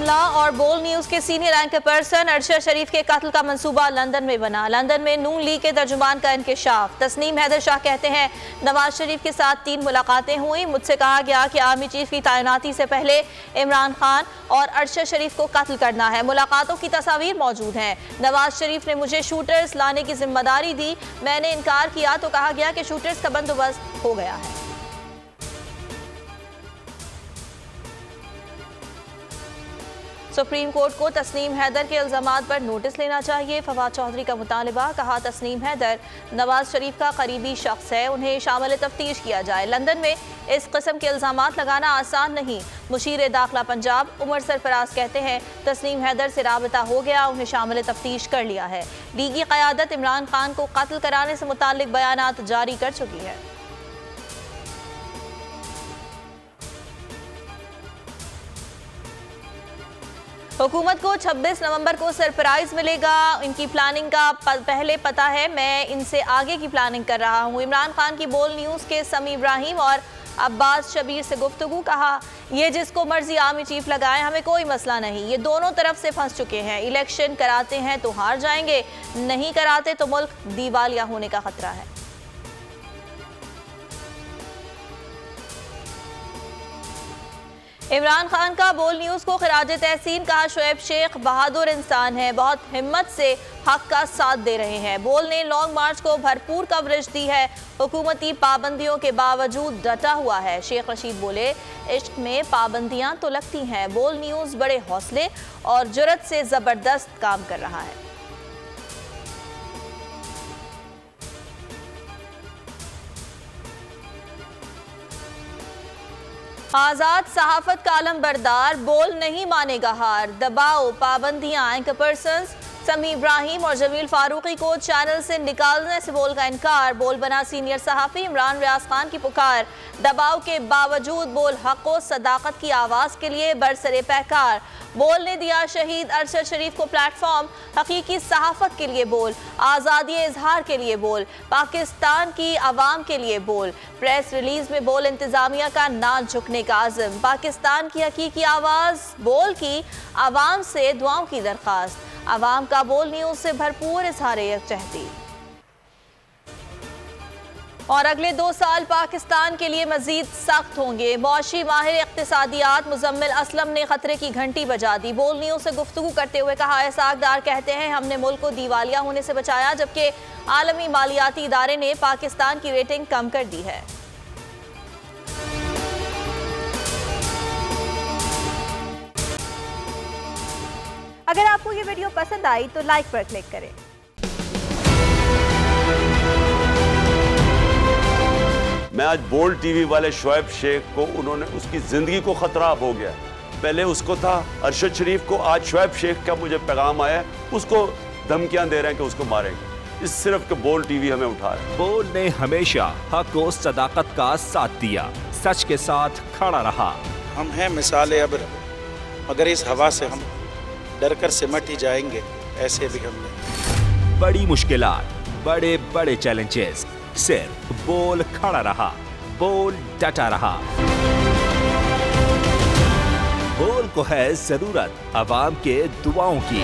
मामला और बोल न्यूज के सीनियर एंकर पर्सन अरशद शरीफ के कत्ल का मंसूबा लंदन में बना। लंदन में नून लीग के तर्जुमान का इंकशाफ। तस्नीम हैदर शाह कहते हैं नवाज शरीफ के साथ 3 मुलाकातें हुई। मुझसे कहा गया कि आर्मी चीफ की तैनाती से पहले इमरान खान और अरशद शरीफ को कत्ल करना है। मुलाकातों की तस्वीर मौजूद हैं। नवाज शरीफ ने मुझे शूटर्स लाने की जिम्मेदारी दी। मैंने इनकार किया तो कहा गया कि शूटर्स का बंदोबस्त हो गया है। सुप्रीम कोर्ट को तस्नीम हैदर के इल्जामात पर नोटिस लेना चाहिए। फवाद चौधरी का मुतालबा। कहा तस्नीम हैदर नवाज शरीफ का करीबी शख्स है, उन्हें शामिल तफ्तीश किया जाए। लंदन में इस किस्म के इल्जामात लगाना आसान नहीं। मुशीर दाखिला पंजाब उमर सरफराज कहते हैं तस्नीम हैदर से राबता हो गया, उन्हें शामिल तफ्तीश कर लिया है। लीगी क़यादत इमरान खान को कत्ल कराने से मुताल्लिक बयानात जारी कर चुकी है। हुकूमत को 26 नवंबर को सरप्राइज मिलेगा। इनकी प्लानिंग का पहले पता है, मैं इनसे आगे की प्लानिंग कर रहा हूँ। इमरान खान की बोल न्यूज़ के समी इब्राहिम और अब्बास शबीर से गुफ्तगू। कहा ये जिसको मर्जी आर्मी चीफ लगाए, हमें कोई मसला नहीं। ये दोनों तरफ से फंस चुके हैं। इलेक्शन कराते हैं तो हार जाएंगे, नहीं कराते तो मुल्क दिवालिया होने का खतरा है। इमरान खान का बोल न्यूज़ को खिराज तहसीन। कहा शुएब शेख बहादुर इंसान है, बहुत हिम्मत से हक का साथ दे रहे हैं। बोल ने लॉन्ग मार्च को भरपूर कवरेज दी है, हुकूमती पाबंदियों के बावजूद डटा हुआ है। शेख रशीद बोले इश्क में पाबंदियां तो लगती हैं, बोल न्यूज़ बड़े हौसले और जुर्रत से ज़बरदस्त काम कर रहा है। आजाद सहाफत का आलम बरदार, बोल नहीं मानेगा हार। दबाओ पाबंदियां। एंकर पर्सन्स समी इब्राहिम और जमील फारूकी को चैनल से निकालने से बोल का इनकार। बोल बना सीनियर सहाफ़ी इमरान रियाज खान की पुकार। दबाव के बावजूद बोल हक़ व सदाकत की आवाज़ के लिए बरसरे पैकार। बोल ने दिया शहीद अरशद शरीफ को प्लेटफॉर्म। हकीकी सहाफ़त के लिए बोल, आज़ादी इजहार के लिए बोल, पाकिस्तान की आवाम के लिए बोल। प्रेस रिलीज में बोल इंतज़ामिया का ना झुकने का आज़म। पाकिस्तान की हकीकी आवाज़ बोल की आवाम से दुआओं की दरख्वास्त। आवाम का बोल न्यूज़ से भरपूर इज़हार यकजहती। और अगले 2 साल पाकिस्तान के लिए मजीद सख्त होंगे। मौशी माहिर इक़्तिसादियात मुज़म्मिल असलम ने खतरे की घंटी बजा दी। बोल न्यूज़ से गुफ्तगू करते हुए कहा एहसासदार कहते हैं हमने मुल्क को दिवालिया होने से बचाया, जबकि आलमी मालियाती इदारे ने पाकिस्तान की रेटिंग कम कर दी है। अगर आपको ये वीडियो पसंद आई तो लाइक पर क्लिक करें। मैं आज बोल्ड टीवी वाले शुएब शेख को, उन्होंने उसकी जिंदगी को खतरा अब हो गया। पहले उसको था अरशद शरीफ को, आज शुएब शेख का मुझे पैगाम आया, उसको धमकियां दे रहे हैं कि उसको मारेंगे। इस सिर्फ के बोल्ड टीवी हमें उठा रहा है। बोल्ड ने हमेशा हक और सदाकत का साथ दिया, सच के साथ खड़ा रहा। हम हैं मिसाल अब्र, मगर इस हवा से हम डर कर सिमट ही जाएंगे, ऐसे भी हमने। बड़ी मुश्किलात, बड़े बड़े चैलेंजेस, सिर्फ बोल खड़ा रहा, बोल डटा रहा। बोल को है जरूरत अवाम के दुआओं की।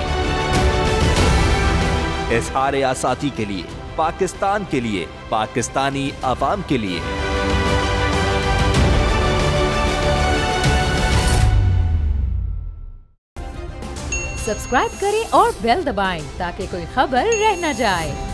इज़हार आज़ादी के लिए, पाकिस्तान के लिए, पाकिस्तानी अवाम के लिए। सब्सक्राइब करें और बेल दबाएं ताकि कोई खबर रह न जाए।